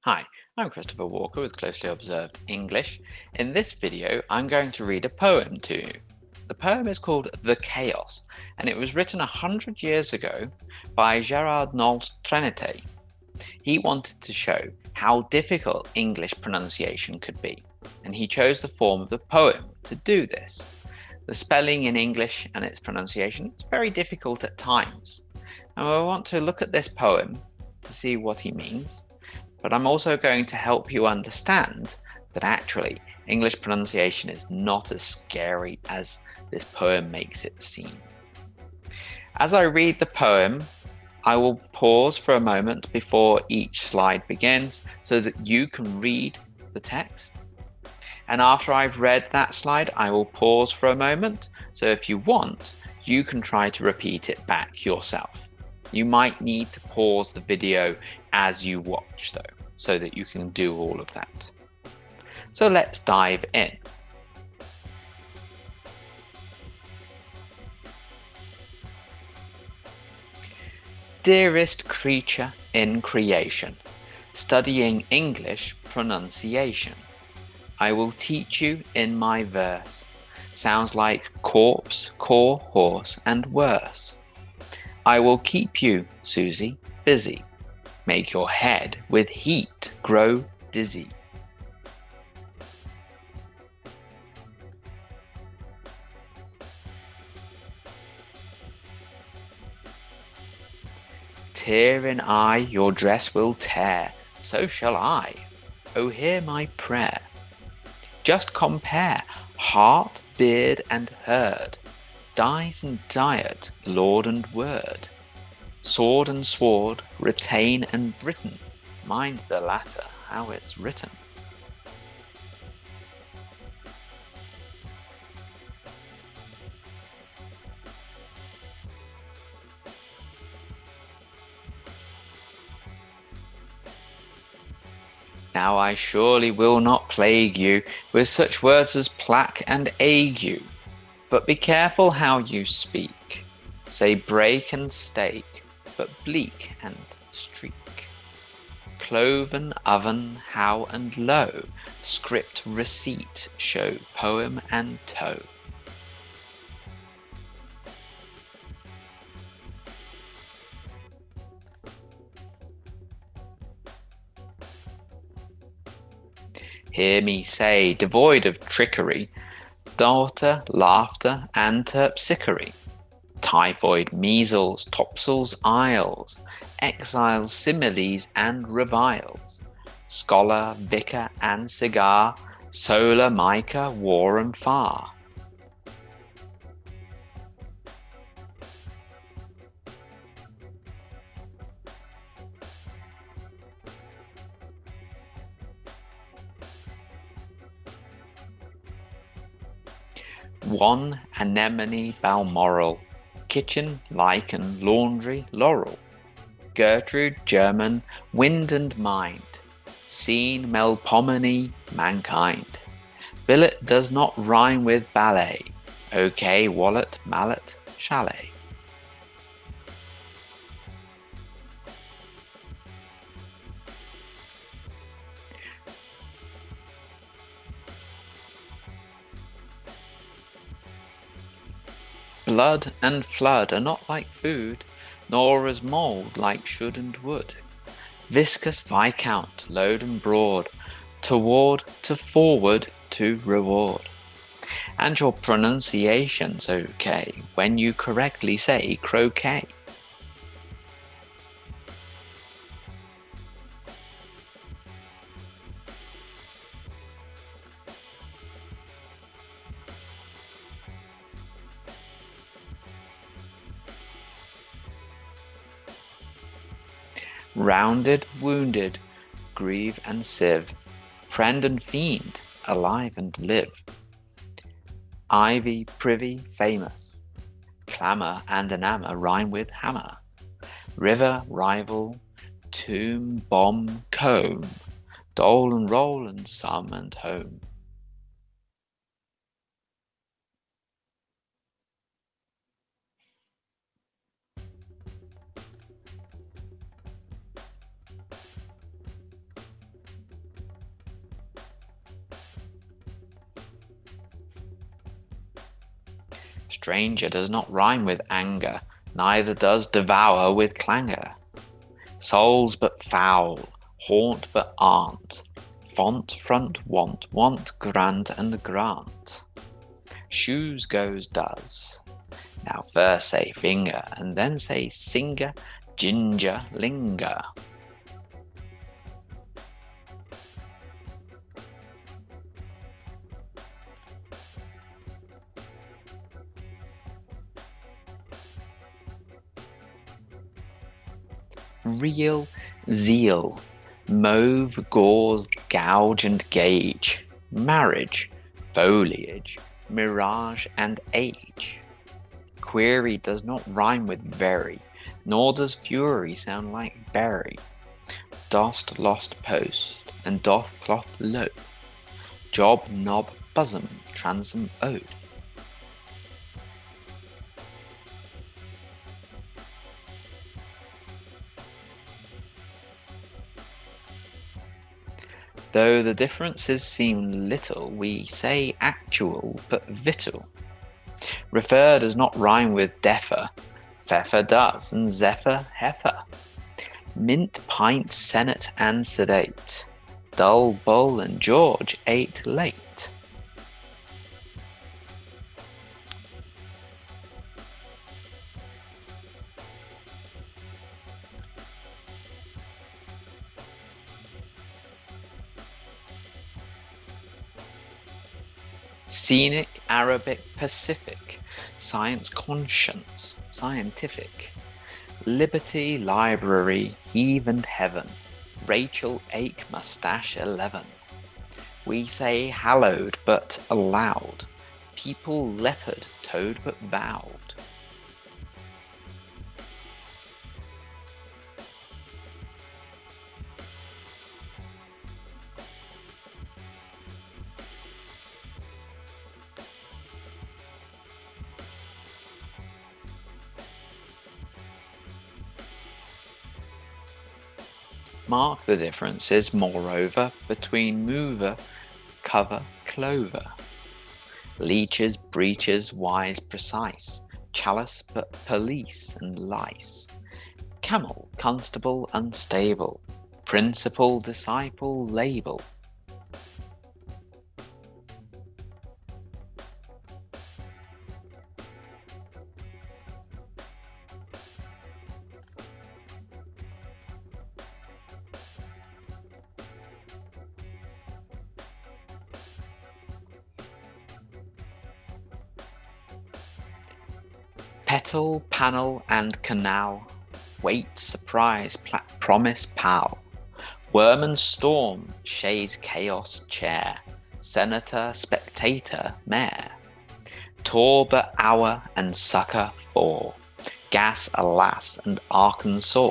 Hi, I'm Christopher Walker with Closely Observed English. In this video, I'm going to read a poem to you. The poem is called The Chaos, and it was written 100 years ago by Gerard Nolst Trenité. He wanted to show how difficult English pronunciation could be, and he chose the form of the poem to do this. The spelling in English and its pronunciation is very difficult at times, and I want to look at this poem to see what he means. But I'm also going to help you understand that actually English pronunciation is not as scary as this poem makes it seem. As I read the poem, I will pause for a moment before each slide begins so that you can read the text. And after I've read that slide, I will pause for a moment. So if you want, you can try to repeat it back yourself. You might need to pause the video as you watch though, so that you can do all of that. So let's dive in. Dearest creature in creation, studying English pronunciation, I will teach you in my verse. Sounds like corpse, core, horse, and worse. I will keep you, Susie, busy. Make your head with heat grow dizzy. Tear in eye your dress will tear, so shall I. Oh, hear my prayer. Just compare heart, beard, and herd, dyes and diet, lord and word, sword and sward, retain and Britain. Mind the latter, how it's written. Now I surely will not plague you with such words as plaque and ague, but be careful how you speak. Say break and stake, but bleak and streak. Cloven, oven, how and low, script, receipt, show, poem and toe. Hear me say, devoid of trickery, daughter, laughter, and terpsichore. Typhoid, measles, topsails, isles, exiles, similes, and reviles. Scholar, vicar, and cigar, solar, mica, war and far. One anemone, balmoral, kitchen, lichen, laundry, laurel. Gertrude, German, wind and mind. Scene, Melpomene, mankind. Billet does not rhyme with ballet. Okay, wallet, mallet, chalet. Blood and flood are not like food, nor as mould like should and would. Viscous viscount, load and broad, toward, to forward, to reward. And your pronunciation's okay when you correctly say croquet. Rounded, wounded, grieve and sieve, friend and fiend, alive and live. Ivy, privy, famous, clamour and enamour rhyme with hammer. River, rival, tomb, bomb, comb, dole and roll and sum and home. Stranger does not rhyme with anger, neither does devour with clangor. Souls but foul, haunt but aren't, font, front, want, grant and grant. Shoes goes does. Now first say finger, and then say singer, ginger, linger. Real, zeal, mauve, gauze, gouge and gauge, marriage, foliage, mirage and age. Query does not rhyme with very, nor does fury sound like bury. Dost lost post, and doth cloth loath, job, knob, bosom, transom, oath. Though the differences seem little, we say actual but victual. Refer does not rhyme with defer, pfeffer does, and zephyr, heifer. Mint, pint, senate, and sedate, dull, bull, and George ate late. Scenic, Arabic, Pacific, science, conscience, scientific. Liberty, library, heave and heaven, Rachel, ache, mustache, 11. We say hallowed but allowed, people, leopard, toad but vowed. Mark the differences, moreover, between mover, cover, clover. Leeches, breeches, wise, precise, chalice but police and lice. Camel, constable, unstable, principal, disciple, label. Petal, panel, and canal, wait, surprise, promise, pal. Worm and storm, chaise, chaos, chair, senator, spectator, mayor. Tor but hour and succor for, gas, alas, and Arkansas.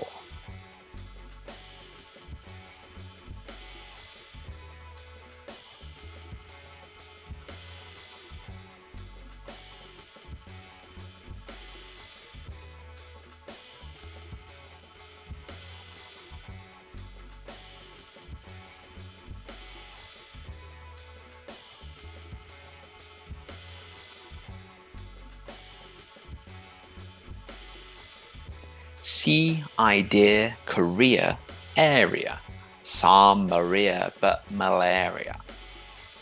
Sea, idea, career, area, Psalm, Maria, but malaria.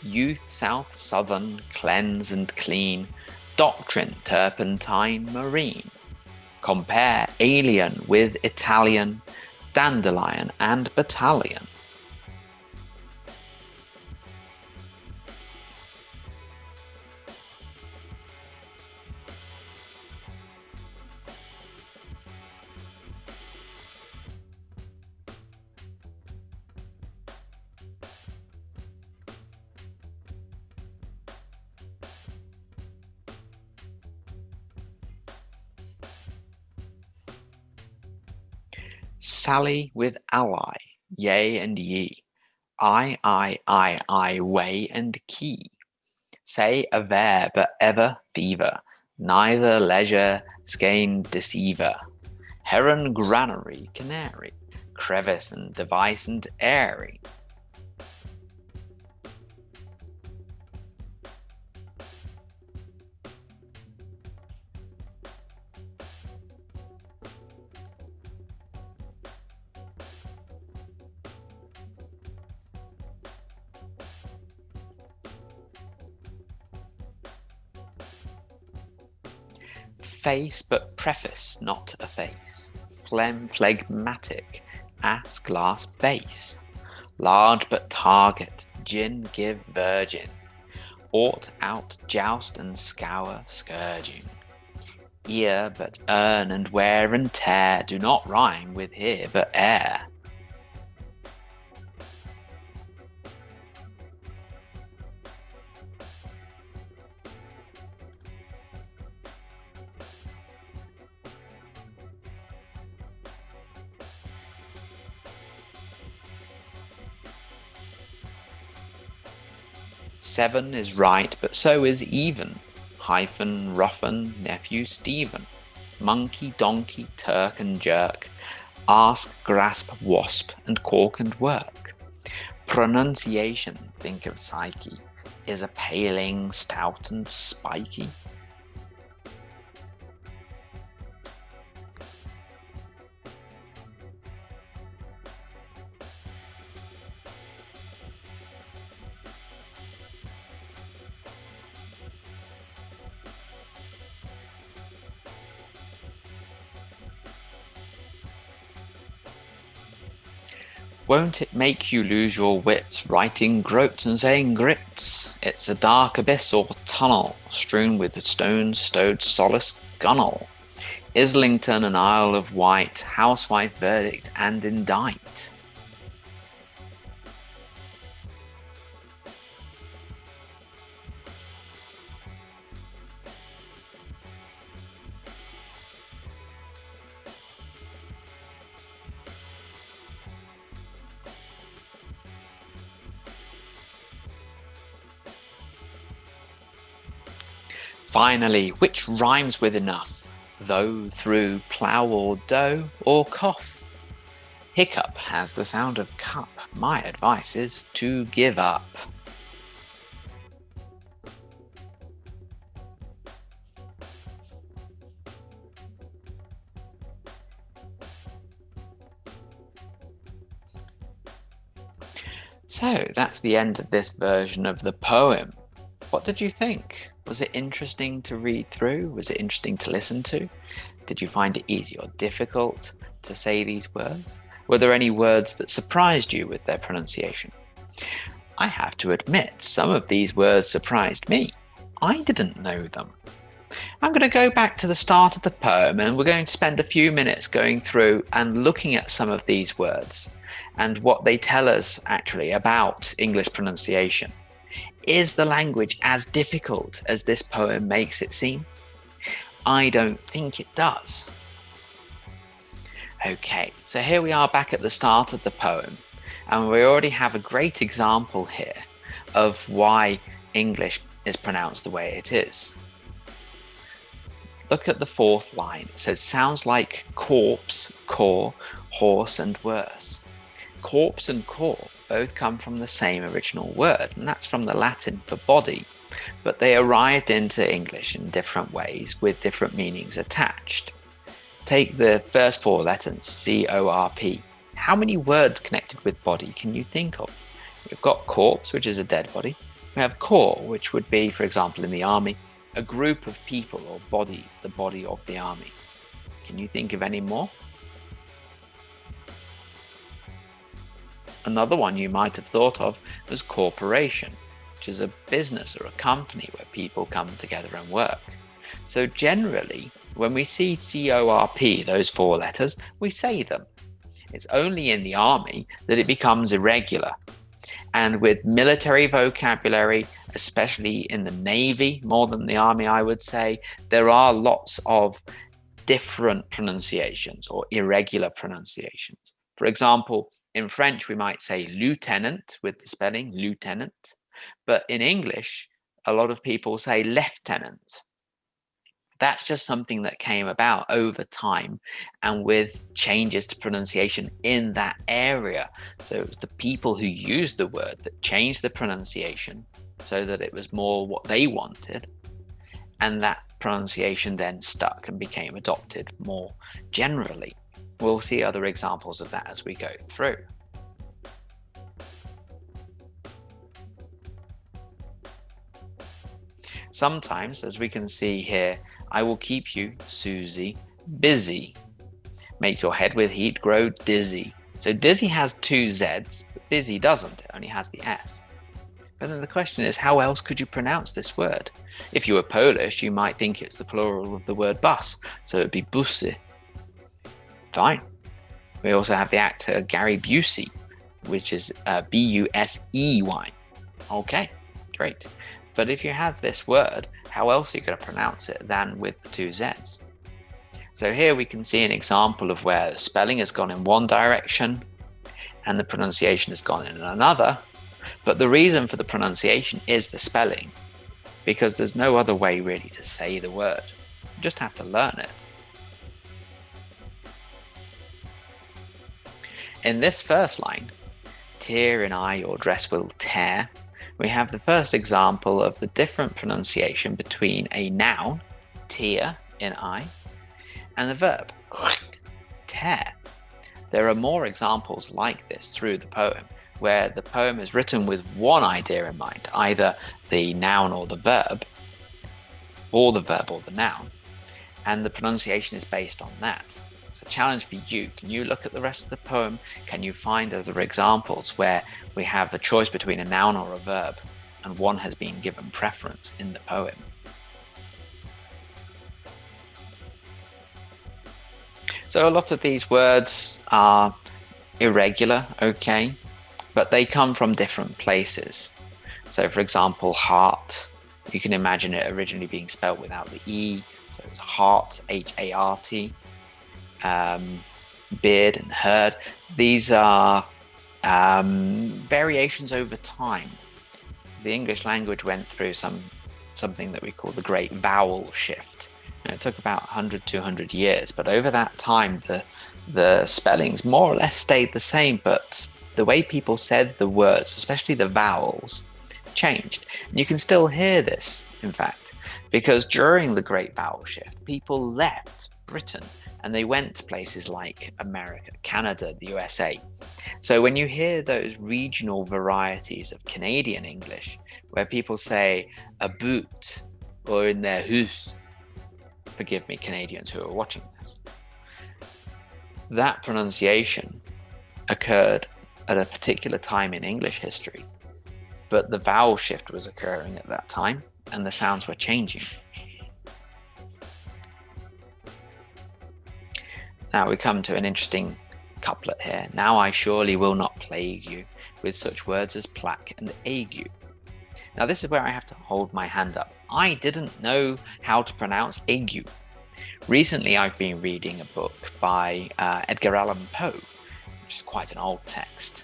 Youth, south, southern, cleanse and clean, Doctrine, turpentine, marine. Compare alien with Italian, dandelion and battalion. Sally with ally, yea and ye. I, way and key. Say aver, but ever fever. Neither leisure, skein, deceiver. Heron, granary, canary. Crevice and device and airy. face but preface, not a face. Phlegmatic, ass glass base. Large but target, gin give virgin. Ought out joust and scour, scourging. Ear but earn and wear and tear do not rhyme with here but air. Seven is right, but so is even. Hyphen, roughen, nephew Stephen. Monkey, donkey, Turk and jerk. Ask, grasp, wasp, and cork and work. Pronunciation, think of psyche, is a paling, stout and spiky. Won't it make you lose your wits, writing groats and saying grits? It's a dark abyss or tunnel, strewn with stones stowed solace gunnel. Islington and Isle of Wight, housewife verdict and indict. Finally, which rhymes with enough? Though, through, plough or dough, or cough? Hiccup has the sound of cup. My advice is to give up. So that's the end of this version of the poem. What did you think? Was it interesting to read through? Was it interesting to listen to? Did you find it easy or difficult to say these words? Were there any words that surprised you with their pronunciation? I have to admit, some of these words surprised me. I didn't know them. I'm going to go back to the start of the poem and we're going to spend a few minutes going through and looking at some of these words and what they tell us actually about English pronunciation. Is the language as difficult as this poem makes it seem? I don't think it does. Okay, so here we are back at the start of the poem, and we already have a great example here of why English is pronounced the way it is. Look at the fourth line. It says, sounds like corpse, core, horse, and worse. Corpse and core both come from the same original word, and that's from the Latin for body, but they arrived into English in different ways with different meanings attached. Take the first four letters, C-O-R-P. How many words connected with body can you think of? We've got corpse, which is a dead body. We have corps, which would be, for example, in the army, a group of people or bodies, the body of the army. Can you think of any more? Another one you might have thought of was corporation, which is a business or a company where people come together and work. So generally, when we see C-O-R-P, those four letters, we say them. It's only in the army that it becomes irregular. And with military vocabulary, especially in the Navy, more than the army, I would say, there are lots of different pronunciations or irregular pronunciations. For example, in French, we might say lieutenant with the spelling lieutenant, but in English, a lot of people say lieutenant. That's just something that came about over time and with changes to pronunciation in that area. So it was the people who used the word that changed the pronunciation so that it was more what they wanted. And that pronunciation then stuck and became adopted more generally. We'll see other examples of that as we go through. Sometimes, as we can see here I will keep you, Susie, busy. Make your head with heat grow dizzy. So dizzy has two Z's, but busy doesn't. It only has the S. But then the question is, how else could you pronounce this word? If you were Polish, you might think it's the plural of the word bus, so it'd be busy. Fine. We also have the actor Gary Busey, which is B-U-S-E-Y. Okay, great. But if you have this word, how else are you going to pronounce it than with the two Z's? So here we can see an example of where the spelling has gone in one direction and the pronunciation has gone in another. But the reason for the pronunciation is the spelling, because there's no other way really to say the word. You just have to learn it. In this first line, tear in eye your dress will tear, we have the first example of the different pronunciation between a noun, tear in eye, and the verb, tear. There are more examples like this through the poem, where the poem is written with one idea in mind, either the noun or the verb, or the noun, and the pronunciation is based on that. So challenge for you, can you look at the rest of the poem? Can you find other examples where we have the choice between a noun or a verb, and one has been given preference in the poem? So a lot of these words are irregular, okay, but they come from different places. So for example, heart, you can imagine it originally being spelled without the E, so it's heart, H-A-R-T. Beard and herd, these are variations over time. The English language went through something that we call the great vowel shift. And it took about 100-200 years, but over that time the spellings more or less stayed the same, but the way people said the words, especially the vowels, changed. And you can still hear this, in fact, because during the great vowel shift, people left Britain and they went to places like America, Canada, the USA. So when you hear those regional varieties of Canadian English, where people say a boot or in their house, forgive me Canadians who are watching this, that pronunciation occurred at a particular time in English history, but the vowel shift was occurring at that time and the sounds were changing. Now we come to an interesting couplet here. Now I surely will not plague you with such words as plaque and ague. Now this is where I have to hold my hand up. I didn't know how to pronounce ague. Recently I've been reading a book by Edgar Allan Poe, which is quite an old text.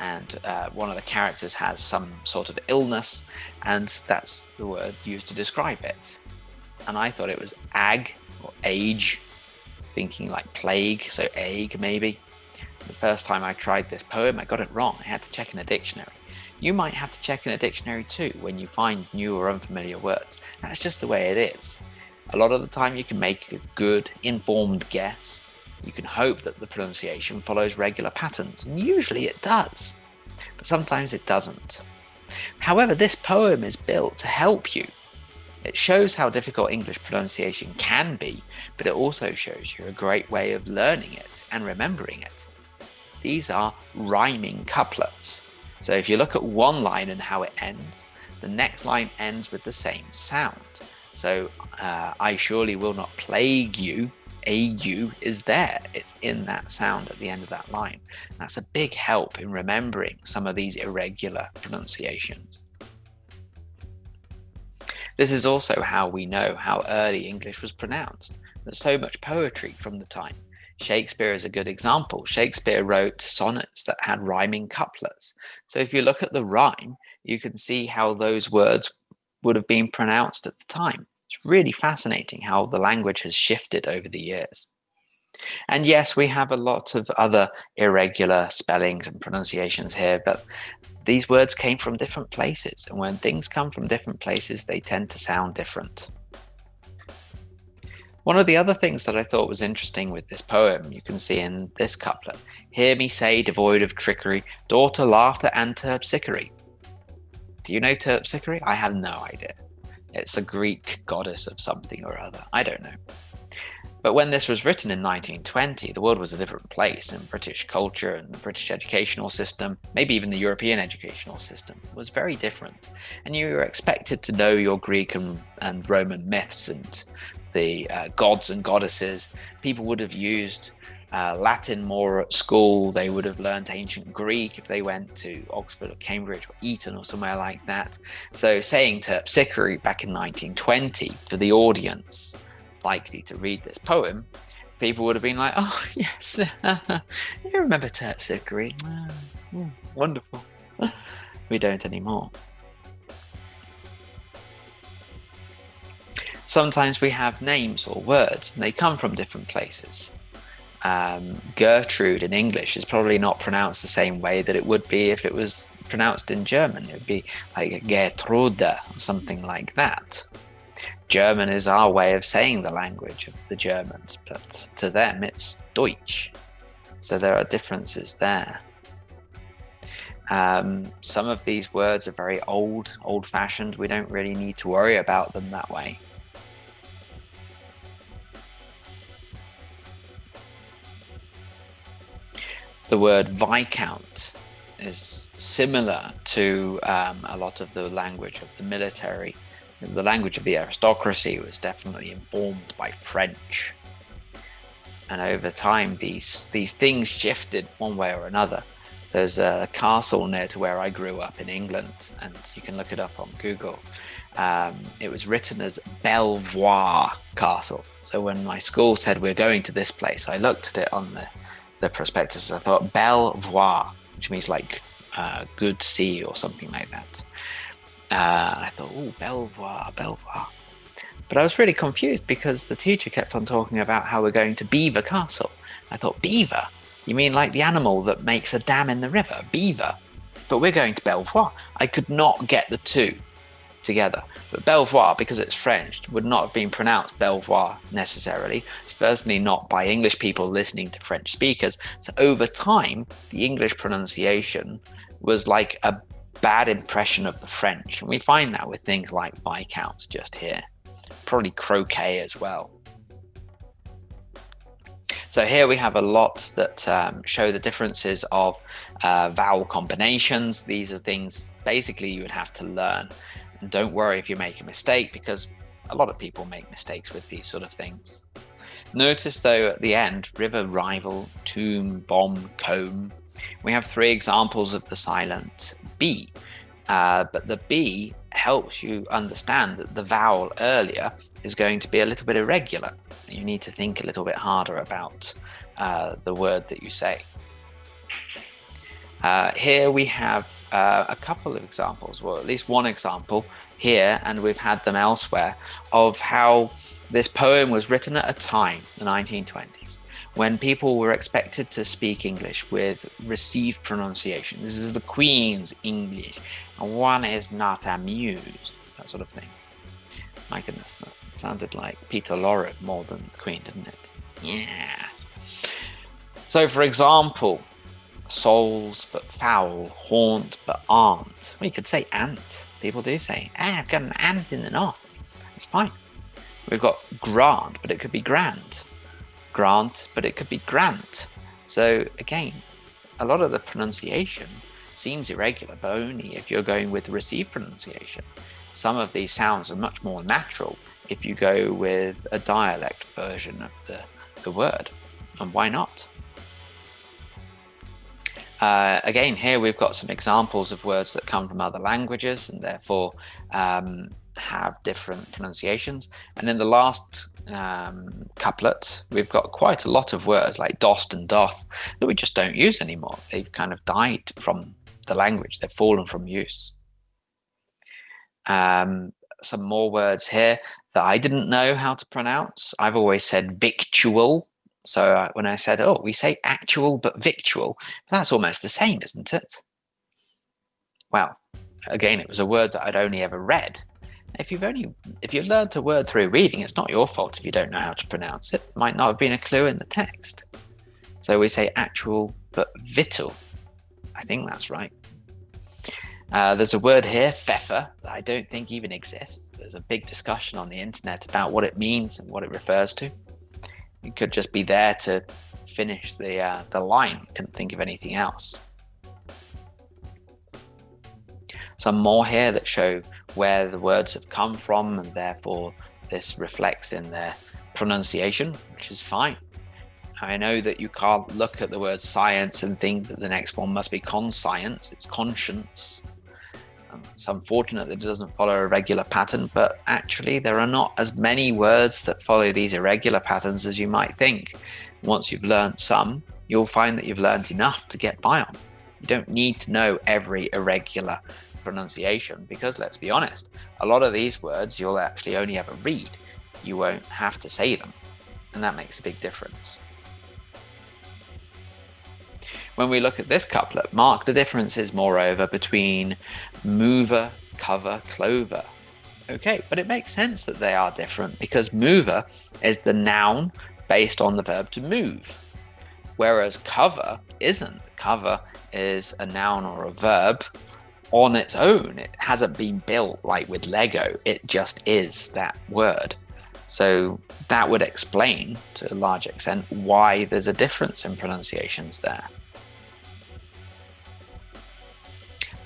And one of the characters has some sort of illness, and that's the word used to describe it. And I thought it was ag or age, thinking like plague, so ague maybe. The first time I tried this poem, I got it wrong. I had to check in a dictionary. You might have to check in a dictionary too when you find new or unfamiliar words. That's just the way it is. A lot of the time you can make a good, informed guess. You can hope that the pronunciation follows regular patterns, and usually it does. But sometimes it doesn't. However, this poem is built to help you. It shows how difficult English pronunciation can be, but it also shows you a great way of learning it and remembering it. These are rhyming couplets. So if you look at one line and how it ends, the next line ends with the same sound. So I surely will not plague you, ague is there. It's in that sound at the end of that line. That's a big help in remembering some of these irregular pronunciations. This is also how we know how early English was pronounced. There's so much poetry from the time. Shakespeare is a good example. Shakespeare wrote sonnets that had rhyming couplets. So if you look at the rhyme, you can see how those words would have been pronounced at the time. It's really fascinating how the language has shifted over the years. And yes, we have a lot of other irregular spellings and pronunciations here, but these words came from different places, and when things come from different places, they tend to sound different. One of the other things that I thought was interesting with this poem, you can see in this couplet, hear me say, devoid of trickery, daughter, laughter, and terpsichore. Do you know terpsichore? I have no idea. It's a Greek goddess of something or other. I don't know. But when this was written in 1920, the world was a different place, and British culture and the British educational system, maybe even the European educational system, was very different. And you were expected to know your Greek and Roman myths and the gods and goddesses. People would have used Latin more at school. They would have learned ancient Greek if they went to Oxford or Cambridge or Eton or somewhere like that. So saying terpsichore back in 1920 to the audience likely to read this poem, people would have been like, oh yes, you remember terpsichore? Wonderful. We don't anymore. Sometimes we have names or words and they come from different places. Gertrude in English is probably not pronounced the same way that it would be if it was pronounced in German. It would be like Gertrude or something like that. German is our way of saying the language of the Germans, but to them it's Deutsch. So there are differences there. Some of these words are very old-fashioned. We don't really need to worry about them that way. The word viscount is similar to a lot of the language of the military. The language of the aristocracy was definitely informed by French. And over time, these things shifted one way or another. There's a castle near to where I grew up in England, and you can look it up on Google. It was written as Belvoir Castle. So when my school said we're going to this place, I looked at it on the prospectus. I thought Belvoir, which means like good sea or something like that. I thought, oh, Belvoir. But I was really confused because the teacher kept on talking about how we're going to Beaver Castle. I thought, beaver? You mean like the animal that makes a dam in the river, beaver? But we're going to Belvoir. I could not get the two together. But Belvoir, because it's French, would not have been pronounced Belvoir necessarily, certainly not by English people listening to French speakers. So over time, the English pronunciation was like a bad impression of the French. And we find that with things like viscounts just here. Probably croquet as well. So here we have a lot that show the differences of vowel combinations. These are things basically you would have to learn. And don't worry if you make a mistake, because a lot of people make mistakes with these sort of things. Notice though at the end, river, rival, tomb, bomb, comb. We have 3 examples of the silent B, but the B helps you understand that the vowel earlier is going to be a little bit irregular. You need to think a little bit harder about the word that you say. Here we have a couple of examples, well, at least one example here, and we've had them elsewhere, of how this poem was written at a time, the 1920s, when people were expected to speak English with received pronunciation. This is the Queen's English, and one is not amused, that sort of thing. My goodness, that sounded like Peter Lorre more than the Queen, didn't it? Yes. So, for example, souls but foul, haunt but aren't. Well, you could say ant. People do say, I've got an ant in the north. It's fine. We've got grant, but it could be grand. Grant, but it could be grant. So again, a lot of the pronunciation seems irregular, but only if you're going with the received pronunciation. Some of these sounds are much more natural if you go with a dialect version of the word. And why not? Again, here we've got some examples of words that come from other languages and therefore have different pronunciations. And in the last couplet, we've got quite a lot of words like dost and doth that we just don't use anymore. They've kind of died from the language. They've fallen from use. Some more words here that I didn't know how to pronounce. I've always said victual. So when I said, oh, we say actual but victual, that's almost the same, isn't it? Well, again, it was a word that I'd only ever read. If you've learned a word through reading, it's not your fault if you don't know how to pronounce it. It might not have been a clue in the text. So we say actual but victual. I think that's right. There's a word here, pfeffer, that I don't think even exists. There's a big discussion on the internet about what it means and what it refers to. It could just be there to finish the line. Couldn't think of anything else. Some more here that show where the words have come from, and therefore this reflects in their pronunciation, which is fine. I know that you can't look at the word science and think that the next one must be conscience. It's conscience. It's unfortunate that it doesn't follow a regular pattern, but actually there are not as many words that follow these irregular patterns as you might think. Once you've learned some, you'll find that you've learned enough to get by on. You don't need to know every irregular pronunciation, because let's be honest, a lot of these words you'll actually only ever read. You won't have to say them, and that makes a big difference. When we look at this couplet, mark the differences, moreover, between mover, cover, clover. Okay, but it makes sense that they are different, because mover is the noun based on the verb to move, whereas cover isn't. Cover is a noun or a verb on its own. It hasn't been built like with Lego. It just is that word. So that would explain, to a large extent, why there's a difference in pronunciations there.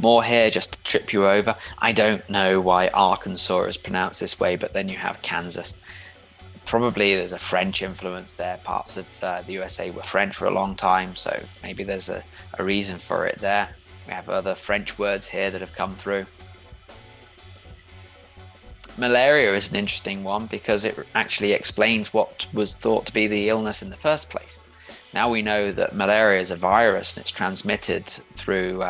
More here just to trip you over. I don't know why Arkansas is pronounced this way, but then you have Kansas. Probably there's a French influence there. Parts of the USA were French for a long time, so maybe there's a reason for it there. We have other French words here that have come through. Malaria is an interesting one because it actually explains what was thought to be the illness in the first place. Now we know that malaria is a virus and it's transmitted through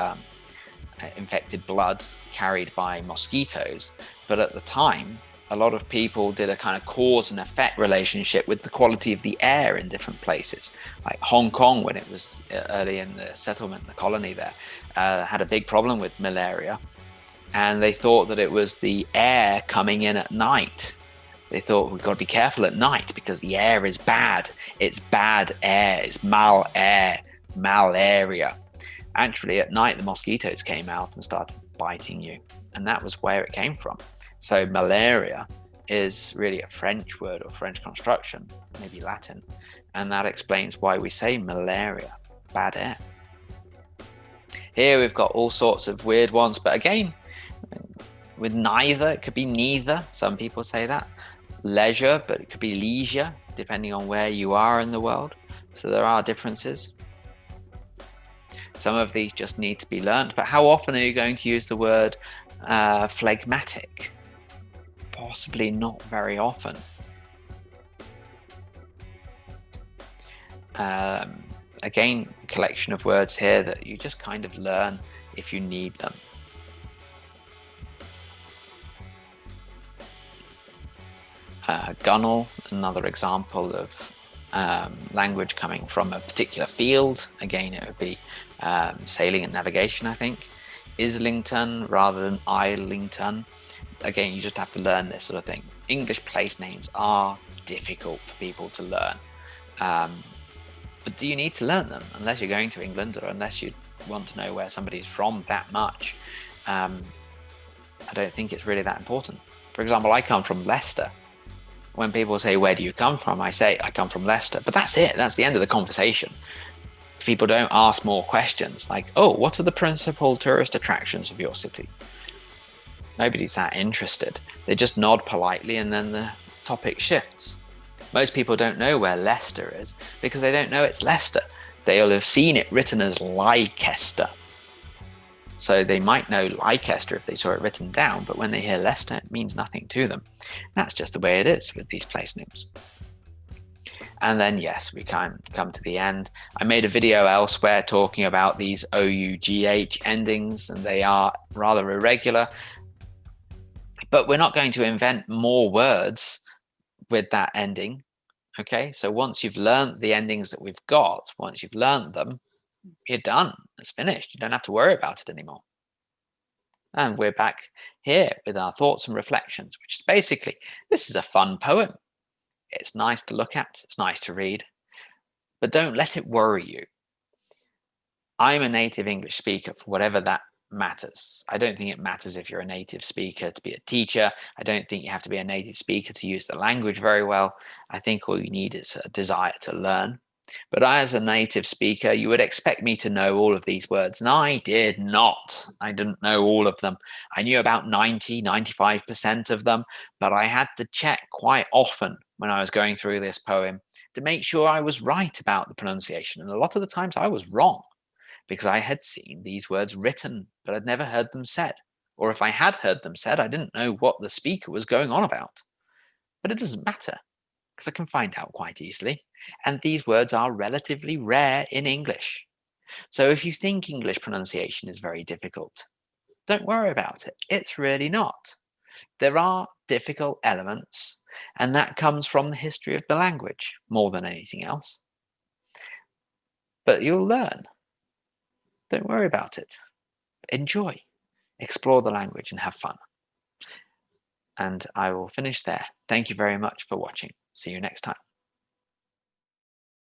infected blood carried by mosquitoes, but at the time a lot of people did a kind of cause and effect relationship with the quality of the air in different places. Like Hong Kong, when it was early in the settlement, the colony there, had a big problem with malaria, and they thought that it was the air coming in at night. They thought, we've got to be careful at night because the air is bad. It's bad air, it's mal air, malaria. Actually, at night, the mosquitoes came out and started biting you. And that was where it came from. So malaria is really a French word or French construction, maybe Latin. And that explains why we say malaria, bad air. Here we've got all sorts of weird ones. But again, with neither, it could be neither. Some people say that. Leisure, but it could be leisure, depending on where you are in the world. So there are differences. Some of these just need to be learned, but how often are you going to use the word phlegmatic? Possibly not very often. Again, a collection of words here that you just kind of learn if you need them. Gunnel, another example of language coming from a particular field. Again, it would be sailing and navigation, I think. Islington rather than Islington. Again, you just have to learn this sort of thing. English place names are difficult for people to learn. But do you need to learn them? Unless you're going to England or unless you want to know where somebody's from that much. I don't think it's really that important. For example, I come from Leicester. When people say, where do you come from? I say, I come from Leicester. But that's it. That's the end of the conversation. People don't ask more questions like, oh, what are the principal tourist attractions of your city? Nobody's that interested. They just nod politely and then the topic shifts. Most people don't know where Leicester is because they don't know it's Leicester. They'll have seen it written as Leicester. So they might know Leicester if they saw it written down, but when they hear Leicester, it means nothing to them. That's just the way it is with these place names. And then, yes, we can come to the end. I made a video elsewhere talking about these OUGH endings, and they are rather irregular. But we're not going to invent more words with that ending. Okay, so once you've learned the endings that we've got, once you've learned them, you're done. It's finished. You don't have to worry about it anymore. And we're back here with our thoughts and reflections, which is basically, this is a fun poem. It's nice to look at. It's nice to read. But don't let it worry you. I'm a native English speaker, for whatever that matters. I don't think it matters if you're a native speaker to be a teacher. I don't think you have to be a native speaker to use the language very well. I think all you need is a desire to learn. But as a native speaker, you would expect me to know all of these words, and I did not. I didn't know all of them. I knew about 95% of them, but I had to check quite often when I was going through this poem to make sure I was right about the pronunciation. And a lot of the times I was wrong because I had seen these words written, but I'd never heard them said. Or if I had heard them said, I didn't know what the speaker was going on about. But it doesn't matter because I can find out quite easily. And these words are relatively rare in English. So if you think English pronunciation is very difficult, don't worry about it. It's really not. There are difficult elements, and that comes from the history of the language more than anything else. But you'll learn. Don't worry about it. Enjoy. Explore the language and have fun. And I will finish there. Thank you very much for watching. See you next time.